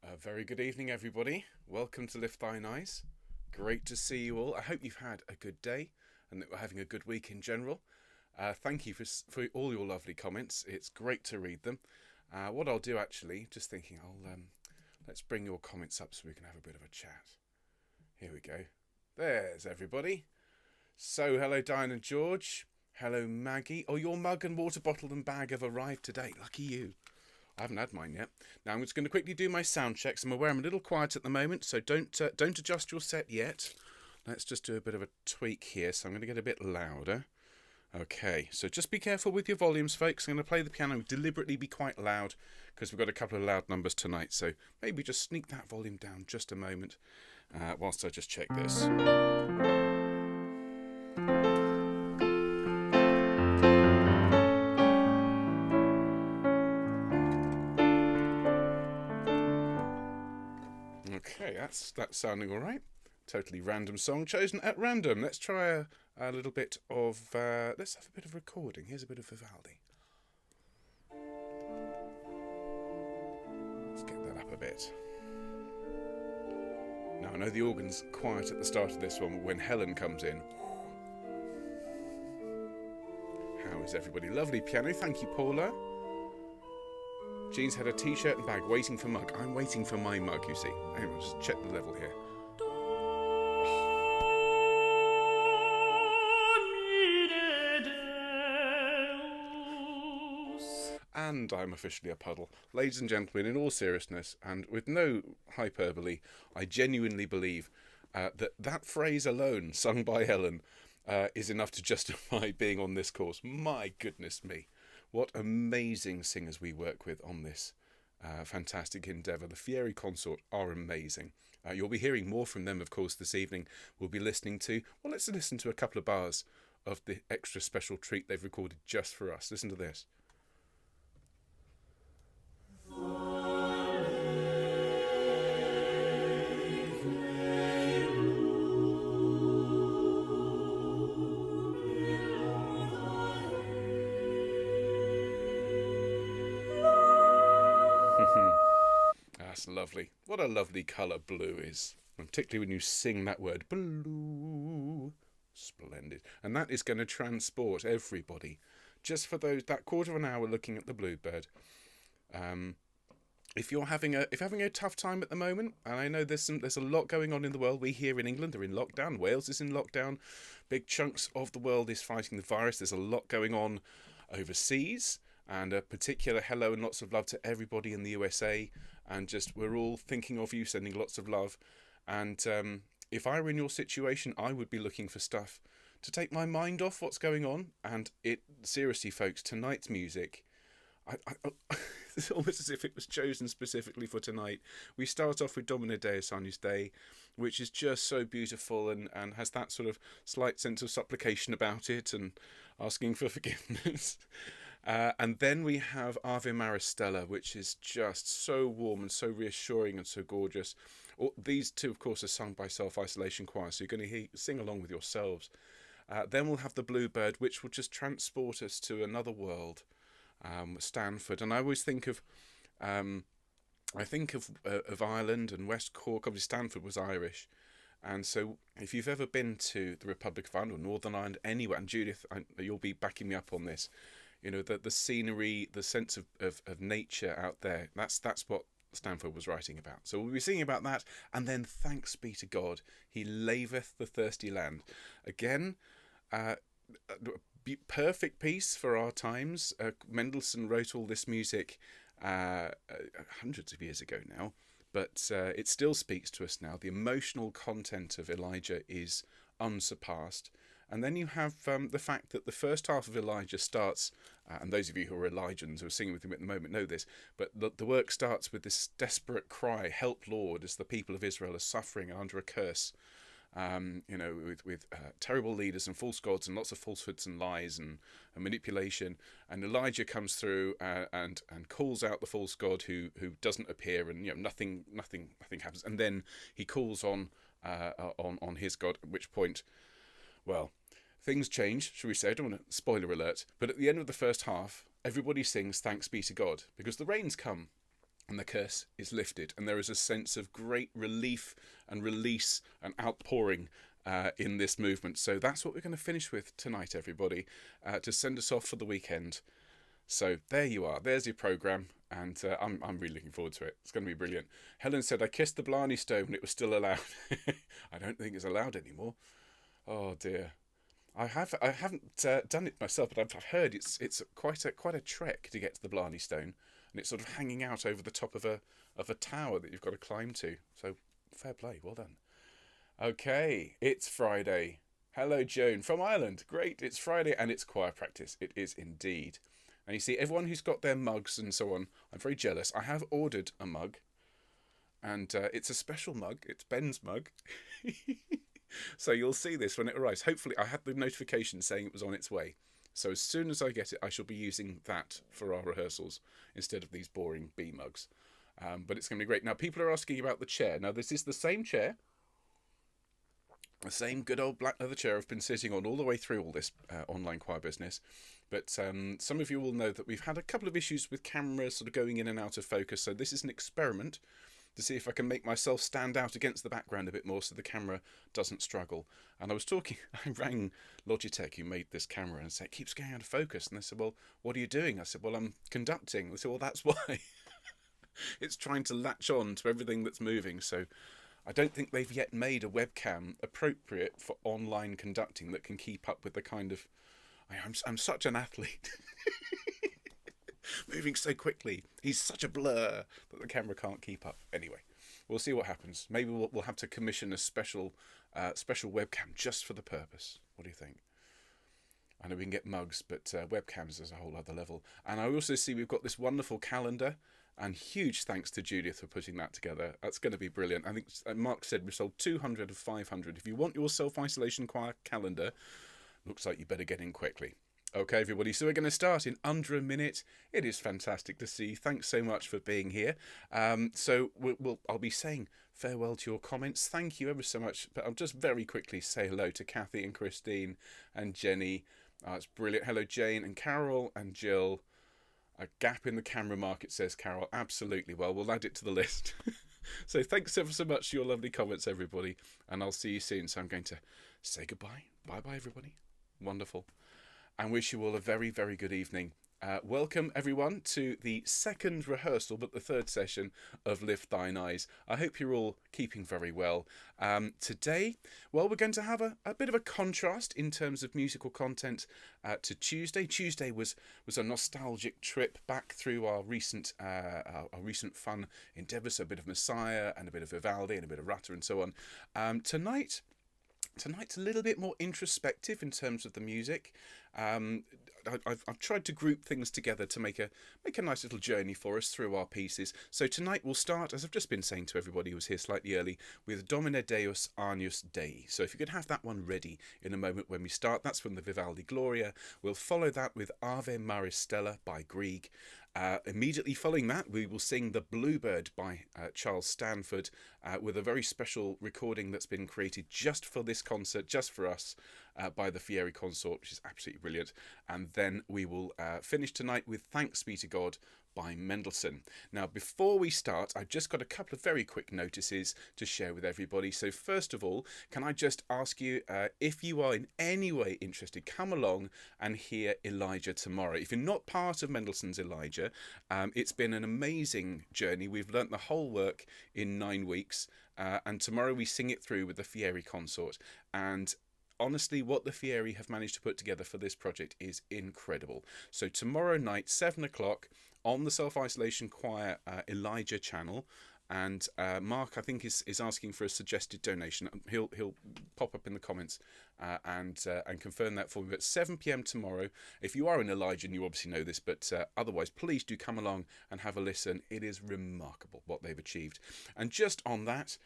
A very good evening, everybody. Welcome to Lift Thine Eyes. Great to see you all. I hope you've had a good day and that we're having a good week in general. Thank you for all your lovely comments. It's great to read them. What I'll do actually, just thinking, let's bring your comments up so we can have a bit of a chat. Here we go. There's everybody. So, hello, Diane and George. Hello, Maggie. Oh, your mug and water bottle and bag have arrived today. Lucky you. I haven't had mine yet. Now I'm just going to quickly do my sound checks. I'm aware I'm a little quiet at the moment, so don't adjust your set yet. Let's just do a bit of a tweak here. So I'm going to get a bit louder. Okay, so just be careful with your volumes, folks. I'm going to play the piano deliberately be quite loud because we've got a couple of loud numbers tonight. So maybe just sneak that volume down just a moment whilst I just check this. Okay, that's sounding all right. Totally random song chosen at random. Let's try a little bit of. Let's have a bit of recording. Here's a bit of Vivaldi. Let's get that up a bit. Now I know the organ's quiet at the start of this one, but when Helen comes in. How is everybody? Lovely piano. Thank you, Paula. Jean's had a t-shirt and bag waiting for mug. I'm waiting for my mug, you see. Anyway, just check the level here. And I'm officially a puddle. Ladies and gentlemen, in all seriousness, and with no hyperbole, I genuinely believe that phrase alone, sung by Helen, is enough to justify being on this course. My goodness me. What amazing singers we work with on this fantastic endeavour. The Fieri Consort are amazing. You'll be hearing more from them, of course, this evening. We'll be listening to, well, let's listen to a couple of bars of the extra special treat they've recorded just for us. Listen to this. That's lovely. What a lovely colour blue is. And particularly when you sing that word, blue. Splendid. And that is going to transport everybody. Just for that quarter of an hour looking at the bluebird. If you're having a tough time at the moment, and I know there's a lot going on in the world. We here in England are in lockdown. Wales is in lockdown. Big chunks of the world is fighting the virus. There's a lot going on overseas. And a particular hello and lots of love to everybody in the USA. And just, we're all thinking of you, sending lots of love. And if I were in your situation, I would be looking for stuff to take my mind off what's going on. And seriously, folks, tonight's music, it's almost as if it was chosen specifically for tonight. We start off with Domine Deus Agnus Dei, which is just so beautiful and has that sort of slight sense of supplication about it and asking for forgiveness. And then we have Ave Maristella, which is just so warm and so reassuring and so gorgeous. These two, of course, are sung by Self-Isolation Choir, so you're going to sing along with yourselves. Then we'll have the Bluebird, which will just transport us to another world, Stanford. And I always think of Ireland and West Cork. Obviously, Stanford was Irish. And so if you've ever been to the Republic of Ireland or Northern Ireland, anywhere, and Judith, you'll be backing me up on this, you know, the scenery, the sense of nature out there, that's what Stanford was writing about. So we'll be singing about that, and then thanks be to God, he laveth the thirsty land. Again, perfect piece for our times. Mendelssohn wrote all this music hundreds of years ago now, but it still speaks to us now. The emotional content of Elijah is unsurpassed. And then you have the fact that the first half of Elijah starts, and those of you who are Elijans who are singing with him at the moment know this, but the work starts with this desperate cry, "Help, Lord," as the people of Israel are suffering under a curse, with terrible leaders and false gods and lots of falsehoods and lies and manipulation. And Elijah comes through and calls out the false god who doesn't appear, and nothing happens. And then he calls on his God, at which point, well, things change, shall we say. I don't want to spoiler alert, but at the end of the first half, everybody sings "Thanks be to God," because the rains come. and the curse is lifted, and there is a sense of great relief and release and outpouring in this movement. So that's what we're going to finish with tonight, everybody, to send us off for the weekend. So there you are. There's your programme, and I'm really looking forward to it. It's going to be brilliant. Helen said, I kissed the Blarney Stone when it was still allowed. I don't think it's allowed anymore. Oh dear. I haven't done it myself, but I've heard it's quite a trek to get to the Blarney Stone, and it's sort of hanging out over the top of a tower that you've got to climb to. So fair play, well done. Okay, it's Friday. Hello, Joan from Ireland. Great, it's Friday and it's choir practice. It is indeed. And you see, everyone who's got their mugs and so on, I'm very jealous. I have ordered a mug, and it's a special mug. It's Ben's mug. So you'll see this when it arrives. Hopefully, I had the notification saying it was on its way. So as soon as I get it, I shall be using that for our rehearsals instead of these boring bee mugs. But it's going to be great. Now, people are asking about the chair. Now, this is the same chair. The same good old black leather chair I've been sitting on all the way through all this online choir business. But some of you will know that we've had a couple of issues with cameras sort of going in and out of focus. So this is an experiment to see if I can make myself stand out against the background a bit more so the camera doesn't struggle. And I was talking, I rang Logitech who made this camera and said, it keeps going out of focus. And they said, well, what are you doing? I said, well, I'm conducting. They said, well, that's why. It's trying to latch on to everything that's moving. So I don't think they've yet made a webcam appropriate for online conducting that can keep up with the kind of... I'm such an athlete. Moving so quickly. He's such a blur that the camera can't keep up. Anyway, we'll see what happens. Maybe we'll have to commission a special webcam just for the purpose. What do you think? I know we can get mugs, but webcams is a whole other level. And I also see we've got this wonderful calendar, and huge thanks to Judith for putting that together. That's going to be brilliant. I think Mark said we sold 200 of 500. If you want your self-isolation choir calendar, looks like you better get in quickly. Okay, everybody, so we're going to start in under a minute. It is fantastic to see you. Thanks so much for being here. So I'll be saying farewell to your comments. Thank you ever so much. But I'll just very quickly say hello to Kathy and Christine and Jenny. It's brilliant. Hello, Jane and Carol and Jill. A gap in the camera market, says Carol. Absolutely. Well, we'll add it to the list. So thanks ever so much for your lovely comments, everybody. And I'll see you soon. So I'm going to say goodbye. Bye-bye, everybody. Wonderful. And wish you all a very, very good evening. Welcome, everyone, to the second rehearsal, but the third session of Lift Thine Eyes. I hope you're all keeping very well. Today, well, we're going to have a bit of a contrast in terms of musical content to Tuesday. Tuesday was a nostalgic trip back through our recent fun endeavours, so a bit of Messiah and a bit of Vivaldi and a bit of Rutter and so on. Tonight's a little bit more introspective in terms of the music. I've tried to group things together to make a nice little journey for us through our pieces. So tonight we'll start, as I've just been saying to everybody who was here slightly early, with Domine Deus Agnus Dei. So if you could have that one ready in a moment when we start, that's from the Vivaldi Gloria. We'll follow that with Ave Maris Stella by Grieg. Immediately following that, we will sing The Bluebird by Charles Stanford with a very special recording that's been created just for this concert, just for us, by the Fieri Consort, which is absolutely brilliant. And then we will finish tonight with Thanks Be to God by Mendelssohn. Now, before we start, I've just got a couple of very quick notices to share with everybody. So first of all, can I just ask you, if you are in any way interested, come along and hear Elijah tomorrow. If you're not part of Mendelssohn's Elijah, it's been an amazing journey. We've learnt the whole work in 9 weeks, and tomorrow we sing it through with the Fieri Consort. And honestly, what the Fieri have managed to put together for this project is incredible. So tomorrow night, 7 o'clock, on the Self-Isolation Choir Elijah channel, and Mark, I think, is asking for a suggested donation. He'll pop up in the comments and confirm that for me. At 7 p.m. tomorrow, if you are in Elijah, and you obviously know this, but otherwise, please do come along and have a listen. It is remarkable what they've achieved. And just on that,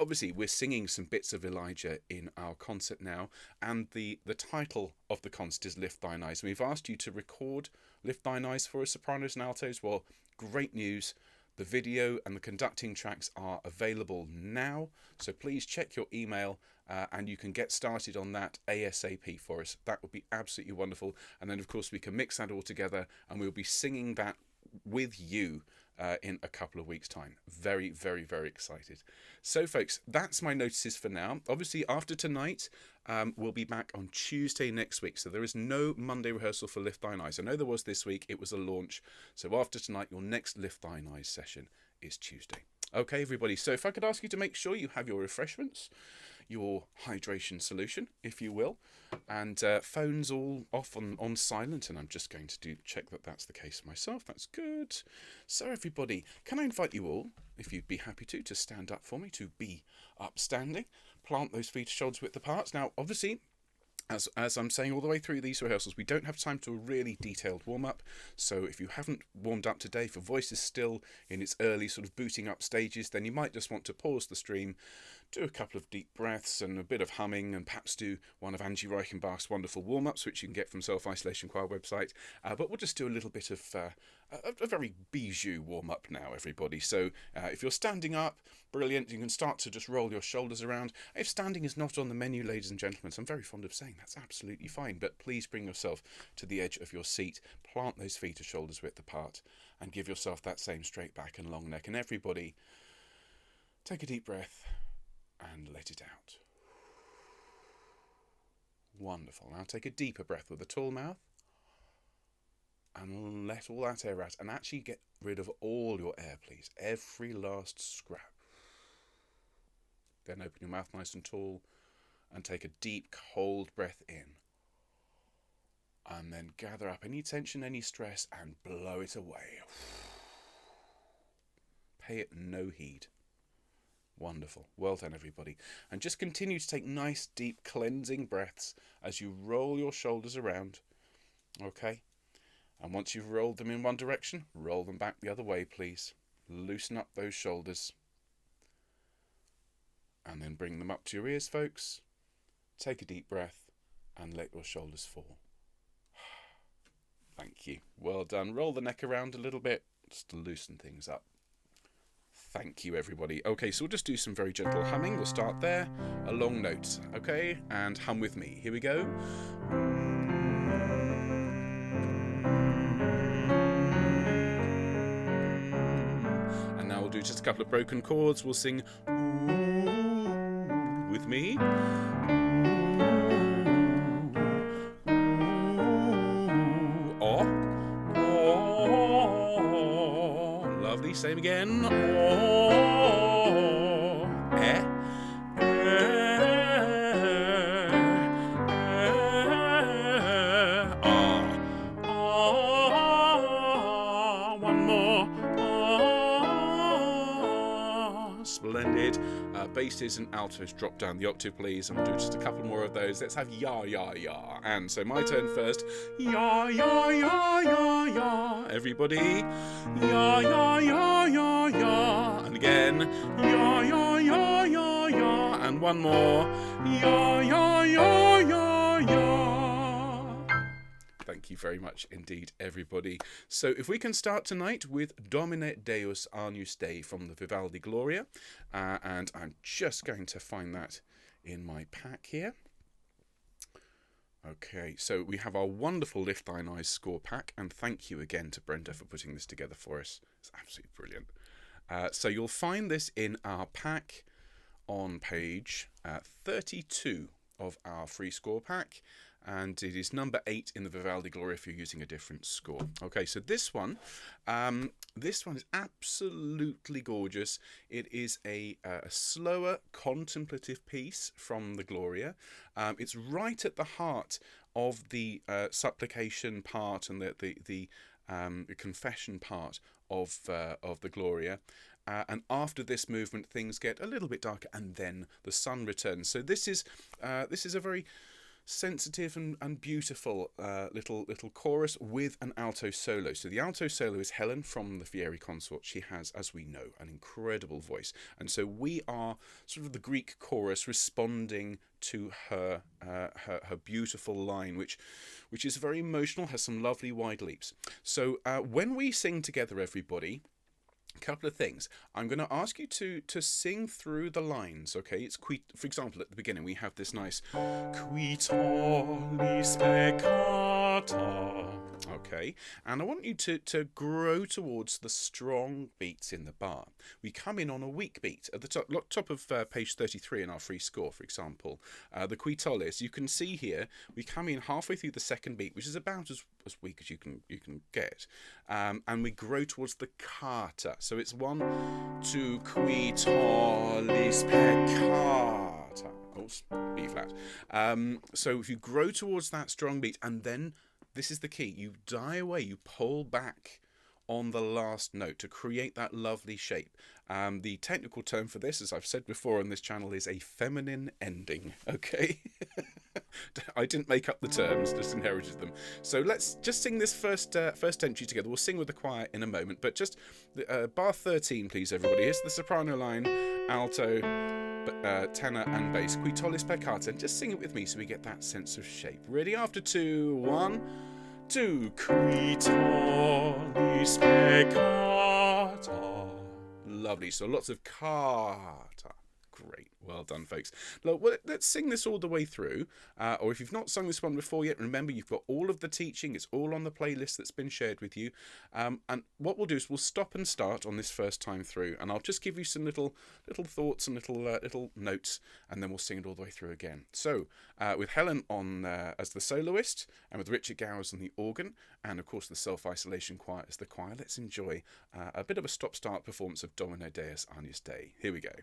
obviously, we're singing some bits of Elijah in our concert now, and the title of the concert is Lift Thine Eyes. And we've asked you to record Lift Thine Eyes for us, sopranos and altos. Well, great news. The video and the conducting tracks are available now, so please check your email and you can get started on that ASAP for us. That would be absolutely wonderful. And then, of course, we can mix that all together and we'll be singing that with you in a couple of weeks' time. Very, very, very excited. So, folks, that's my notices for now. Obviously, after tonight, we'll be back on Tuesday next week. So there is no Monday rehearsal for Lift Thine Eyes. I know there was this week. It was a launch. So after tonight, your next Lift Thine Eyes session is Tuesday. Okay, everybody. So if I could ask you to make sure you have your refreshments, your hydration solution, if you will, and phones all off on silent, and I'm just going to check that that's the case myself. That's good. So everybody, can I invite you all, if you'd be happy to stand up for me, to be upstanding, plant those feet shoulders width apart. Now, obviously, as I'm saying all the way through these rehearsals, we don't have time to a really detailed warm-up, so if you haven't warmed up today, if your voice is still in its early sort of booting up stages, then you might just want to pause the stream, do a couple of deep breaths and a bit of humming, and perhaps do one of Angie Reichenbach's wonderful warm-ups, which you can get from Self-Isolation Choir website. But we'll just do a little bit of a very bijou warm-up now, everybody. So if you're standing up, brilliant. You can start to just roll your shoulders around. If standing is not on the menu, ladies and gentlemen, so I'm very fond of saying that's absolutely fine, but please bring yourself to the edge of your seat, plant those feet to shoulders width apart, and give yourself that same straight back and long neck. And everybody, take a deep breath and let it out. Wonderful. Now take a deeper breath with a tall mouth and let all that air out, and actually get rid of all your air, please. Every last scrap. Then open your mouth nice and tall and take a deep, cold breath in. And then gather up any tension, any stress, and blow it away. Pay it no heed. Wonderful. Well done, everybody. And just continue to take nice, deep, cleansing breaths as you roll your shoulders around. Okay? And once you've rolled them in one direction, roll them back the other way, please. Loosen up those shoulders. And then bring them up to your ears, folks. Take a deep breath and let your shoulders fall. Thank you. Well done. Roll the neck around a little bit just to loosen things up. Thank you, everybody. Okay, so we'll just do some very gentle humming. We'll start there. A long note, okay? And hum with me. Here we go. And now we'll do just a couple of broken chords. We'll sing with me. Lovely. Same again. One more. Splendid. Basses and altos drop down the octave, please, and we'll do just a couple more of those. Let's have ya, ya, ya. And so my turn first. Ya, ya, ya, ya, ya. Everybody. Ya, ya, ya, ya, ya. And again. Ya, ya, ya, ya, ya. And one more. Ya, ya, ya, ya, ya. Thank you very much indeed, everybody. So if we can start tonight with Domine Deus Agnus Dei from the Vivaldi Gloria, and I'm just going to find that in my pack here. Okay, so we have our wonderful Lift Thine Eyes score pack, and thank you again to Brenda for putting this together for us. It's absolutely brilliant. So you'll find this in our pack on page 32 of our free score pack, and it is number 8 in the Vivaldi Gloria if you're using a different score. Okay, so this one is absolutely gorgeous. It is a slower contemplative piece from the Gloria. It's right at the heart of the supplication part and the confession part of the Gloria. And after this movement, things get a little bit darker, and then the sun returns. So this is a very sensitive and beautiful little chorus with an alto solo. So the alto solo is Helen from the Fieri Consort. She has, as we know, an incredible voice, and so we are sort of the Greek chorus responding to her beautiful line, which is very emotional, has some lovely wide leaps. So when we sing together, everybody, a couple of things. I'm going to ask you to sing through the lines, okay? It's for example, at the beginning we have this nice qui tollis peccata. Okay, and I want you to grow towards the strong beats in the bar. We come in on a weak beat at the top of page 33 in our free score, for example. The qui tollis, you can see here, we come in halfway through the second beat, which is about as weak as you can get, and we grow towards the cata. So it's 1, 2, qui tollis peccata. Oh, B flat. So if you grow towards that strong beat, and then this is the key, you die away, you pull back on the last note to create that lovely shape. The technical term for this, as I've said before on this channel, is a feminine ending. Okay. I didn't make up the terms, just inherited them. So let's just sing this first entry together. We'll sing with the choir in a moment, but just bar 13, please, everybody. Here's the soprano line, alto, tenor and bass. Qui tollis peccata, and just sing it with me so we get that sense of shape. Ready? After 2, 1, 2. Qui tollis peccata. Lovely. So lots of cata. Great. Well done, folks. Look, let's sing this all the way through. Or if you've not sung this one before yet, remember you've got all of the teaching. It's all on the playlist that's been shared with you. And what we'll do is we'll stop and start on this first time through, and I'll just give you some little thoughts and little notes, and then we'll sing it all the way through again. So with Helen on as the soloist, and with Richard Gowers on the organ, and of course the Self-Isolation Choir as the choir, let's enjoy a bit of a stop-start performance of Domine Deus Agnus Dei. Here we go.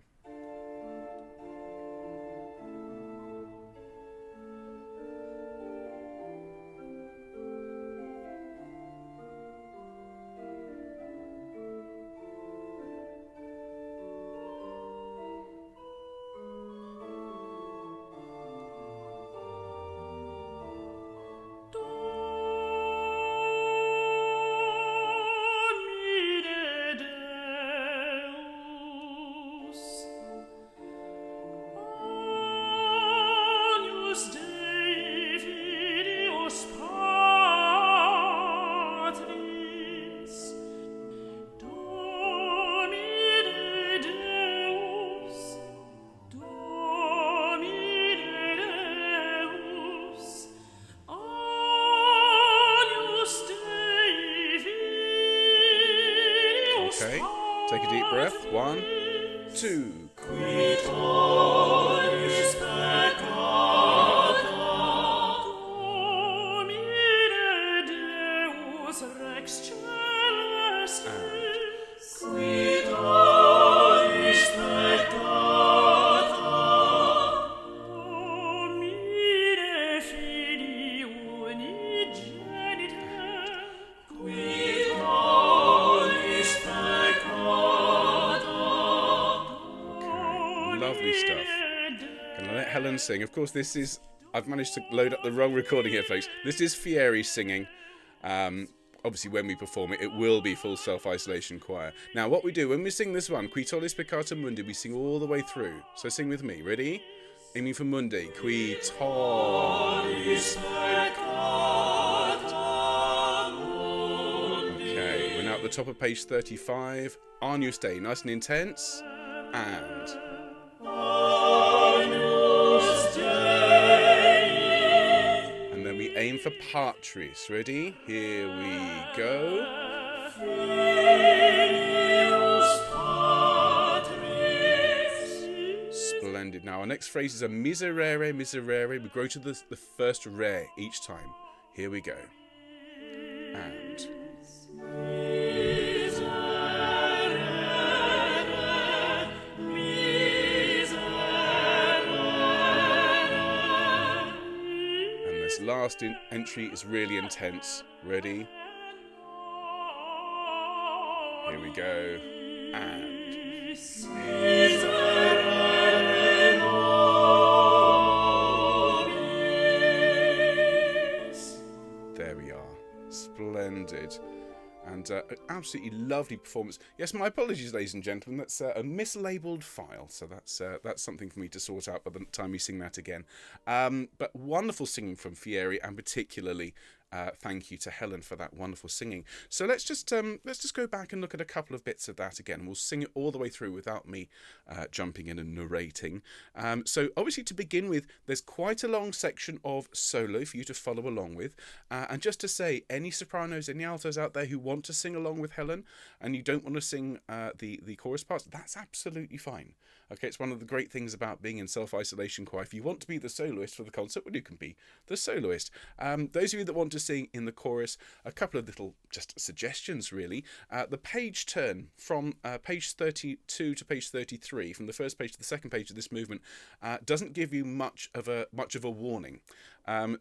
Okay, take a deep breath. 1, 2. Qui tollis peccata, Domine Deus Rex Celestis. Qui tollis peccata, Domine Filii unigenite. Qui lovely stuff. Gonna let Helen sing. Of course, this is, I've managed to load up the wrong recording here, folks. This is Fieri singing. Obviously, when we perform it, it will be full Self-Isolation Choir. Now, what we do when we sing this one, Qui tollis peccata mundi, we sing all the way through. So sing with me. Ready? Aiming for mundi. Qui tollis peccata. Okay, we're now at the top of page 35. Agnus Dei, nice and intense. And then we aim for Patris. Ready? Here we go. Splendid. Now our next phrase is a miserere, miserere. We grow to the first re each time. Here we go. And last entry is really intense. Ready? Here we go. And there we are. Splendid. And an absolutely lovely performance. Yes, my apologies, ladies and gentlemen. That's a mislabeled file, so that's something for me to sort out by the time we sing that again. But wonderful singing from Fieri, and particularly thank you to Helen for that wonderful singing. So let's just go back and look at a couple of bits of that again. We'll sing it all the way through without me jumping in and narrating. So obviously, to begin with, there's quite a long section of solo for you to follow along with. And just to say, any sopranos, any altos out there who want to sing along with Helen and you don't want to sing the chorus parts, that's absolutely fine. Okay, it's one of the great things about being in self-isolation choir. If you want to be the soloist for the concert, well, you can be the soloist. Those of you that want to sing in the chorus, a couple of little just suggestions, really. The page turn from page 32 to page 33, from the first page to the second page of this movement, doesn't give you much of a warning.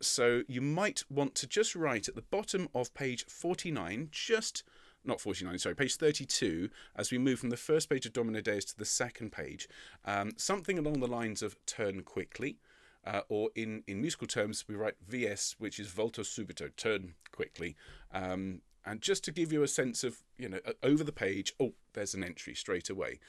So you might want to just write at the bottom of page 49, not 49, sorry, page 32, as we move from the first page of Domine Deus to the second page, something along the lines of turn quickly, or in musical terms, we write VS, which is volto subito, turn quickly. And just to give you a sense of, over the page, oh, there's an entry straight away.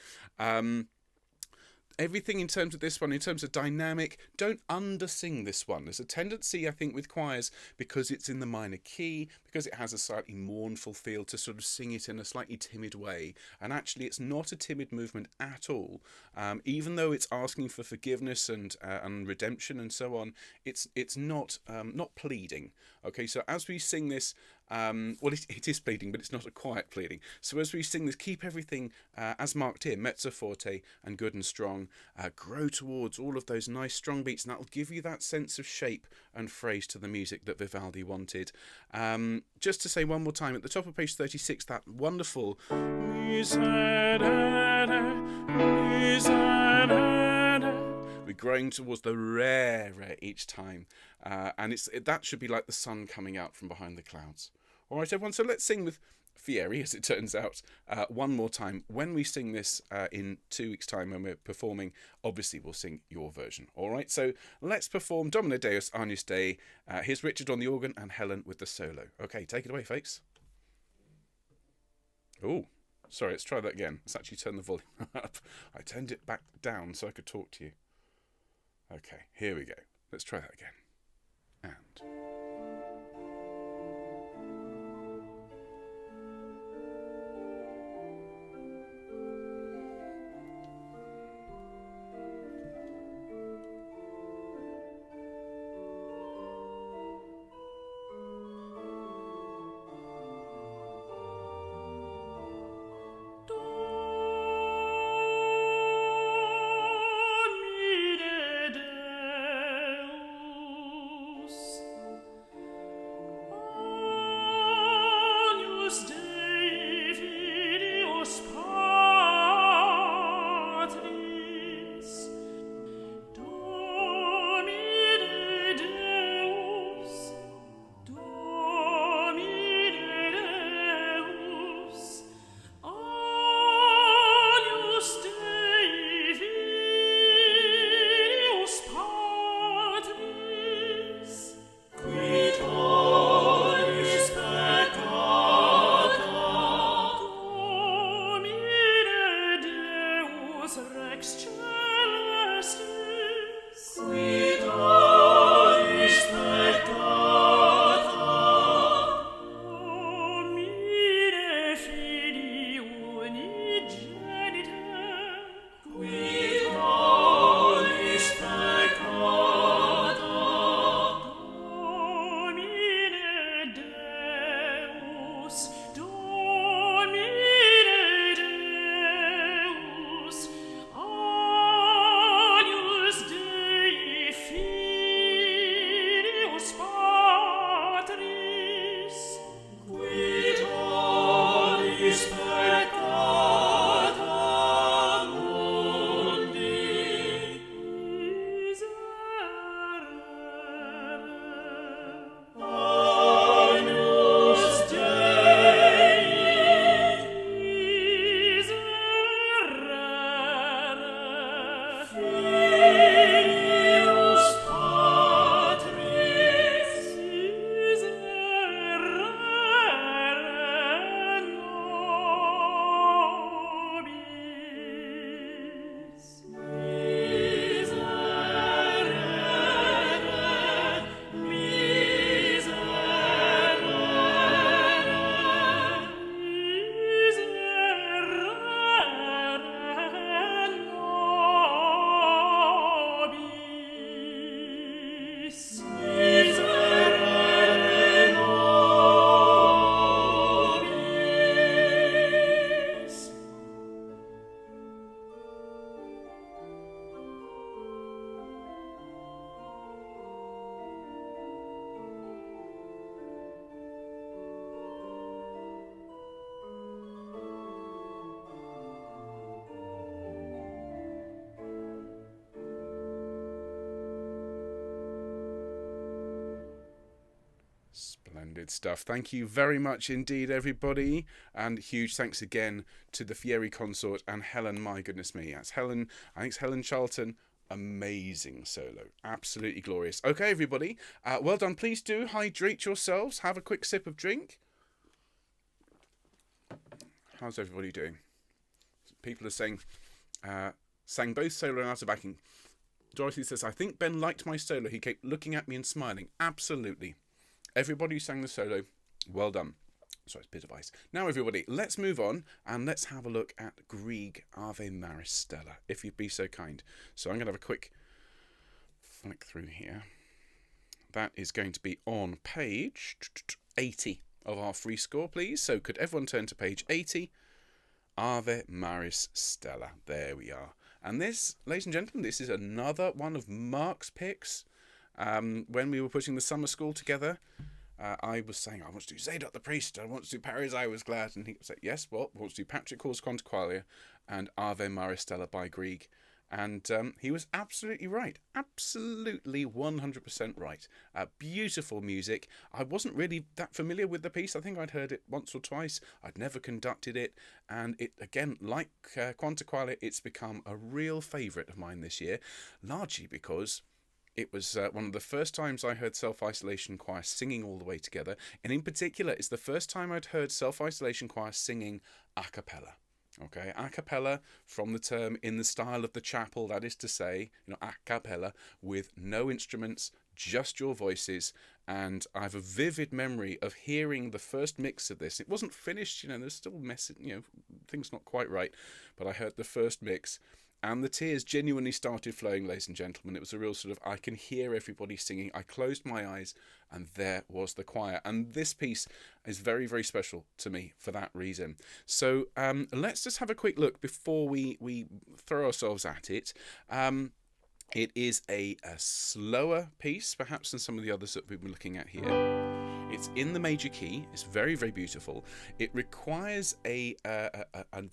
Everything in terms of this one, in terms of dynamic, don't undersing this one. There's a tendency, I think, with choirs, because it's in the minor key, because it has a slightly mournful feel, to sort of sing it in a slightly timid way. And actually, it's not a timid movement at all. Even though it's asking for forgiveness and redemption and so on, it's not pleading. Okay, so as we sing this, it is pleading, but it's not a quiet pleading. So as we sing this, keep everything as marked here, mezzo forte and good and strong. Grow towards all of those nice strong beats, and that will give you that sense of shape and phrase to the music that Vivaldi wanted. Just to say one more time, at the top of page 36, that wonderful we're growing towards the re each time, and that should be like the sun coming out from behind the clouds. All right, everyone, so let's sing with Fieri, as it turns out, one more time. When we sing this in 2 weeks' time when we're performing, obviously we'll sing your version. All right, so let's perform Domine Deus Agnus Dei. Here's Richard on the organ and Helen with the solo. Okay, take it away, folks. Oh, sorry, let's try that again. Let's actually turn the volume up. I turned it back down so I could talk to you. Okay, here we go. Let's try that again. And... Splendid stuff. Thank you very much indeed, everybody. And huge thanks again to the Fieri Consort and Helen. My goodness me. That's Helen. I think it's Helen Charlton. Amazing solo. Absolutely glorious. Okay, everybody. Well done. Please do hydrate yourselves. Have a quick sip of drink. How's everybody doing? People are saying, sang both solo and alto backing. Dorothy says, I think Ben liked my solo. He kept looking at me and smiling. Absolutely. Everybody who sang the solo, well done. Sorry, it's a bit of ice. Now, everybody, let's move on and let's have a look at Grieg Ave Maris Stella, if you'd be so kind. So I'm going to have a quick flick through here. That is going to be on page 80 of our free score, please. So could everyone turn to page 80? Ave Maris Stella. There we are. And this, ladies and gentlemen, this is another one of Mark's picks. When we were putting the summer school together, I was saying, I want to do Zadok the Priest, I want to do Paris, I Was Glad. And he said, yes, well, I want to do Patrick Calls Quantiqualia and Ave Maris Stella by Grieg. And he was absolutely right. Absolutely 100% right. Beautiful music. I wasn't really that familiar with the piece. I think I'd heard it once or twice. I'd never conducted it. And it, again, like Quantiqualia, it's become a real favourite of mine this year. Largely because it was one of the first times I heard Self-Isolation Choir singing all the way together. And in particular, it's the first time I'd heard Self-Isolation Choir singing a cappella. Okay, a cappella from the term in the style of the chapel, that is to say, a cappella with no instruments, just your voices. And I have a vivid memory of hearing the first mix of this. It wasn't finished, there's still things not quite right, but I heard the first mix. And the tears genuinely started flowing, ladies and gentlemen. It was a real sort of, I can hear everybody singing. I closed my eyes and there was the choir. And this piece is very, very special to me for that reason. So let's just have a quick look before we throw ourselves at it. It is a slower piece, perhaps, than some of the others that we've been looking at here. It's in the major key. It's very, very beautiful. It requires a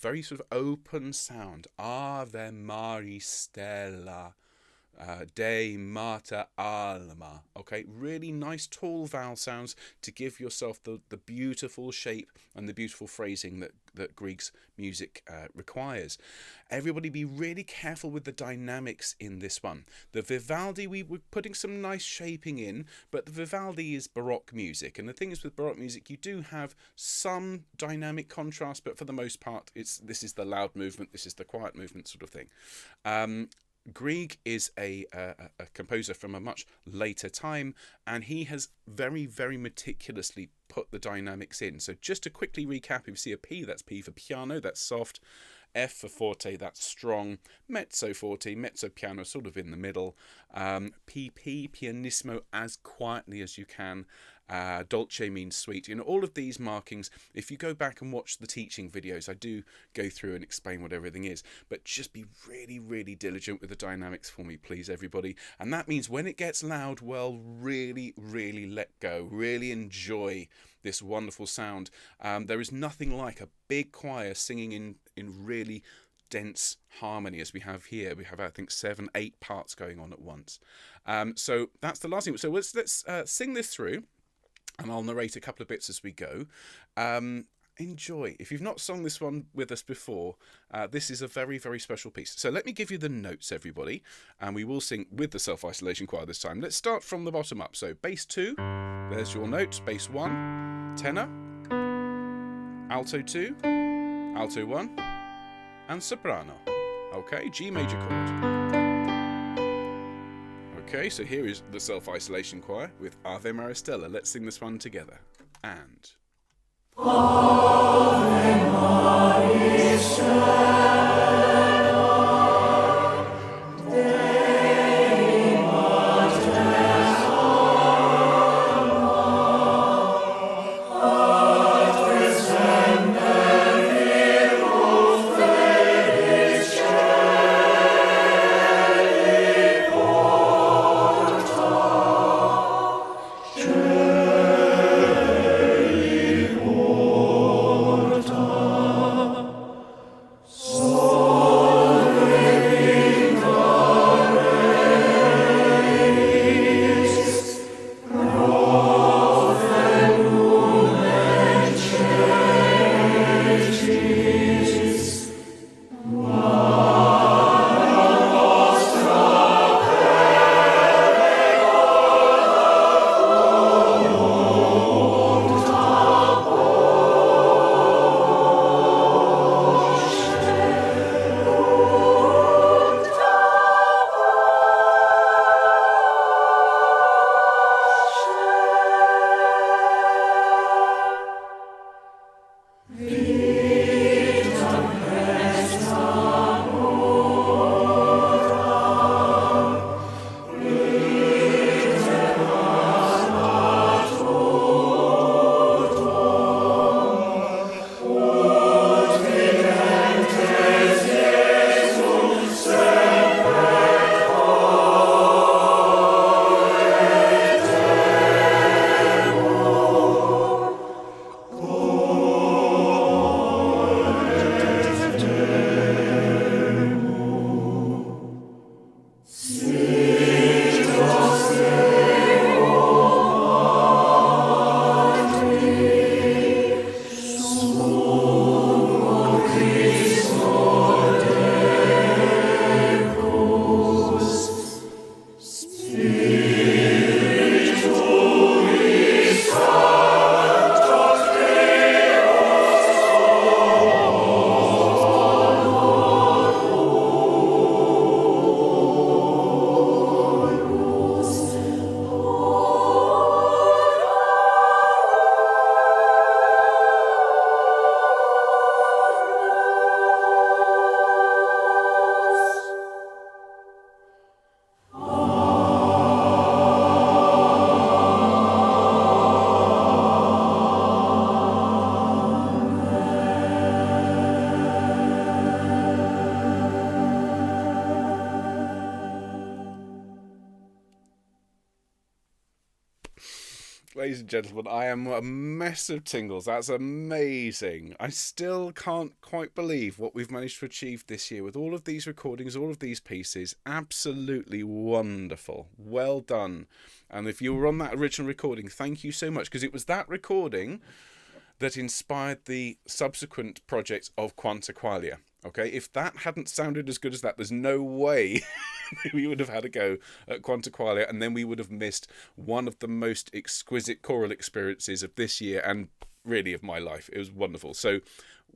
very sort of open sound. Ave Maris Stella, Dei Mater Alma. Okay, really nice tall vowel sounds to give yourself the beautiful shape and the beautiful phrasing that Grieg's music requires. Everybody be really careful with the dynamics in this one. The Vivaldi, we were putting some nice shaping in, but the Vivaldi is Baroque music. And the thing is with Baroque music, you do have some dynamic contrast, but for the most part, this is the loud movement, this is the quiet movement sort of thing. Grieg is a composer from a much later time, and he has very, very meticulously put the dynamics in. So just to quickly recap, if you see a P, that's P for piano, that's soft. F for forte, that's strong. Mezzo forte, mezzo piano, sort of in the middle. PP, pianissimo, as quietly as you can. Dolce means sweet. All of these markings, if you go back and watch the teaching videos, I do go through and explain what everything is, but just be really, really diligent with the dynamics for me, please, everybody. And that means when it gets loud, well, really, really let go. Really enjoy this wonderful sound. There is nothing like a big choir singing in really dense harmony as we have here. We have, I think, 7, 8 parts going on at once. So that's the last thing. So let's sing this through, and I'll narrate a couple of bits as we go. Enjoy. If you've not sung this one with us before, this is a very, very special piece. So let me give you the notes, everybody, and we will sing with the Self-Isolation Choir this time. Let's start from the bottom up. So bass 2, there's your note. Bass 1, tenor, alto 2, alto 1, and soprano. Okay, G major chord. Okay, so here is the Self-Isolation Choir with Ave Maris Stella. Let's sing this one together. And Ave Maris Stella. Ladies and gentlemen, I am a mess of tingles. That's amazing. I still can't quite believe what we've managed to achieve this year with all of these recordings, all of these pieces. Absolutely wonderful. Well done. And if you were on that original recording, thank you so much, because it was that recording that inspired the subsequent project of Quanta Qualia. Okay, if that hadn't sounded as good as that, there's no way we would have had a go at Quanta Qualia, and then we would have missed one of the most exquisite choral experiences of this year and really of my life. It was wonderful. So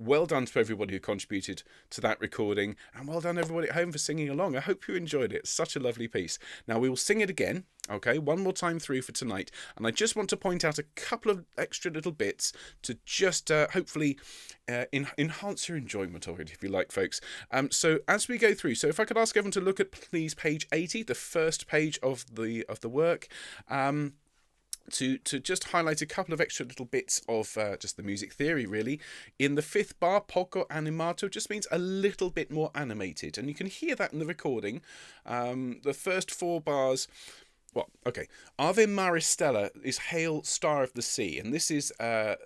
well done to everybody who contributed to that recording, and well done everybody at home for singing along. I hope you enjoyed it. Such a lovely piece. Now we will sing it again, okay, one more time through for tonight, and I just want to point out a couple of extra little bits to just hopefully enhance your enjoyment of it, if you like, folks. So as we go through, so if I could ask everyone to look at please page 80, the first page of the work. To just highlight a couple of extra little bits of just the music theory, really. In the fifth bar, poco animato just means a little bit more animated, and you can hear that in the recording. The first four bars, well, okay. Ave Maristella is Hail, Star of the Sea, and this is a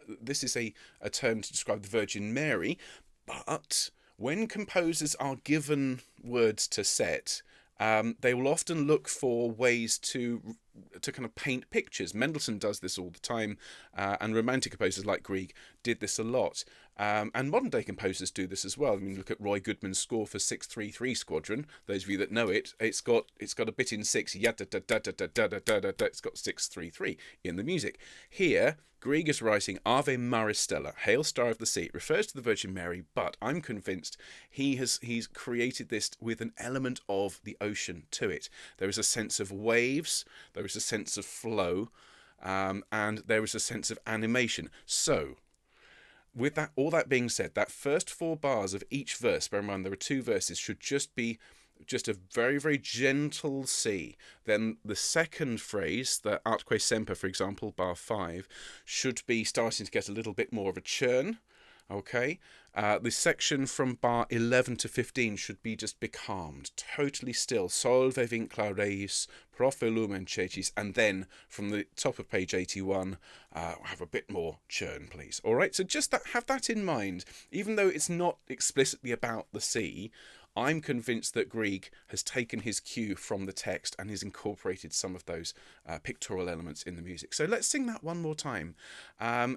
term to describe the Virgin Mary, but when composers are given words to set, they will often look for ways to kind of paint pictures. Mendelssohn does this all the time, and Romantic composers like Grieg did this a lot. And modern day composers do this as well. I mean, look at Roy Goodman's score for 633 Squadron. Those of you that know it, it's got a bit in six. It's got 633 in the music. Here, Grieg is writing Ave Maristella, Hail Star of the Sea. It refers to the Virgin Mary, but I'm convinced he's created this with an element of the ocean to it. There is a sense of waves, there is a sense of flow, and there is a sense of animation. So, with that, all that being said, that first four bars of each verse, bear in mind there are two verses, should just be just a very, very gentle C. Then the second phrase, the Atque Semper, for example, bar 5, should be starting to get a little bit more of a churn. Okay, the section from bar 11 to 15 should be just becalmed, totally still. Solve vincla reis, profe lumen cetis, and then from the top of page 81, have a bit more churn, please. All right, so just have that in mind. Even though it's not explicitly about the sea, I'm convinced that Grieg has taken his cue from the text and has incorporated some of those pictorial elements in the music. So let's sing that one more time. And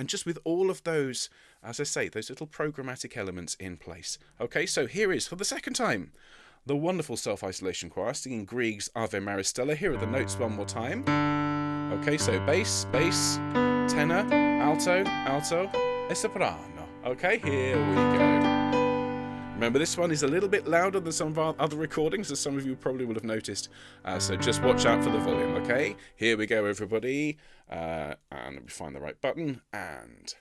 just with all of those, as I say, those little programmatic elements in place. Okay, so here is, for the second time, the wonderful Self-Isolation Choir singing Grieg's Ave Maristella. Here are the notes one more time. Okay, so bass, bass, tenor, alto, alto, e soprano. Okay, here we go. Remember, this one is a little bit louder than some of our other recordings, as some of you probably will have noticed. So just watch out for the volume, okay? Here we go, everybody. And let me find the right button. And...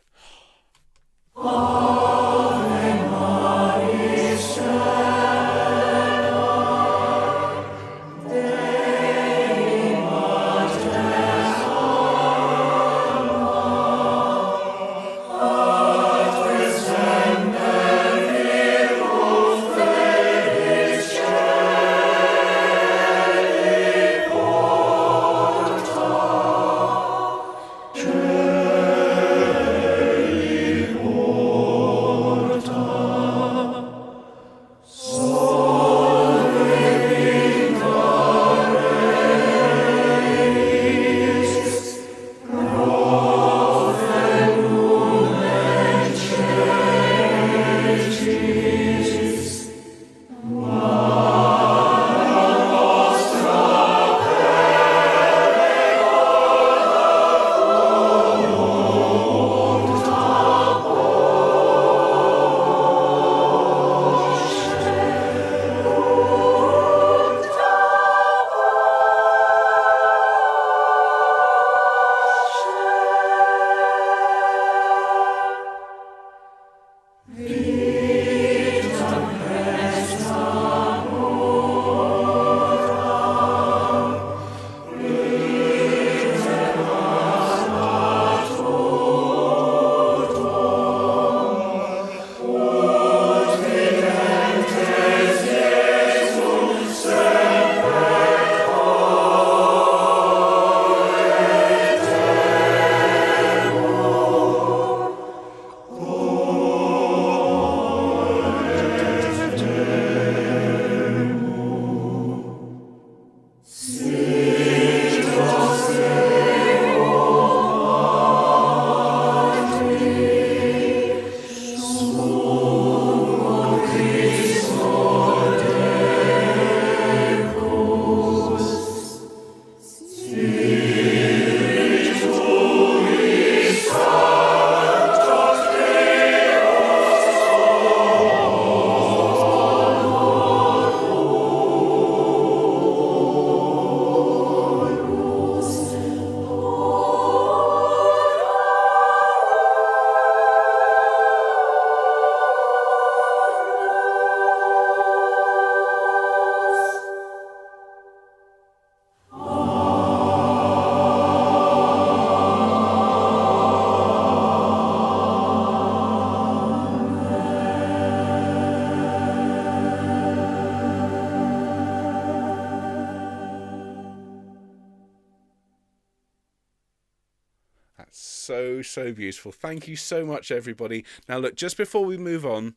That's so, so beautiful. Thank you so much, everybody. Now, look, just before we move on,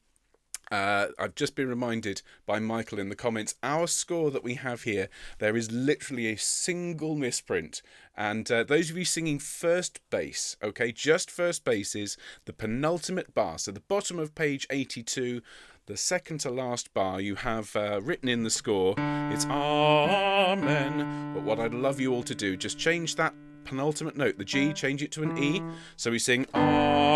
I've just been reminded by Michael in the comments, our score that we have here, there is literally a single misprint. And those of you singing first bass, okay, just first bass is the penultimate bar. So the bottom of page 82, the second to last bar, you have written in the score, it's Amen. But what I'd love you all to do, just change that penultimate note, the G, change it to an E. So we sing Amen.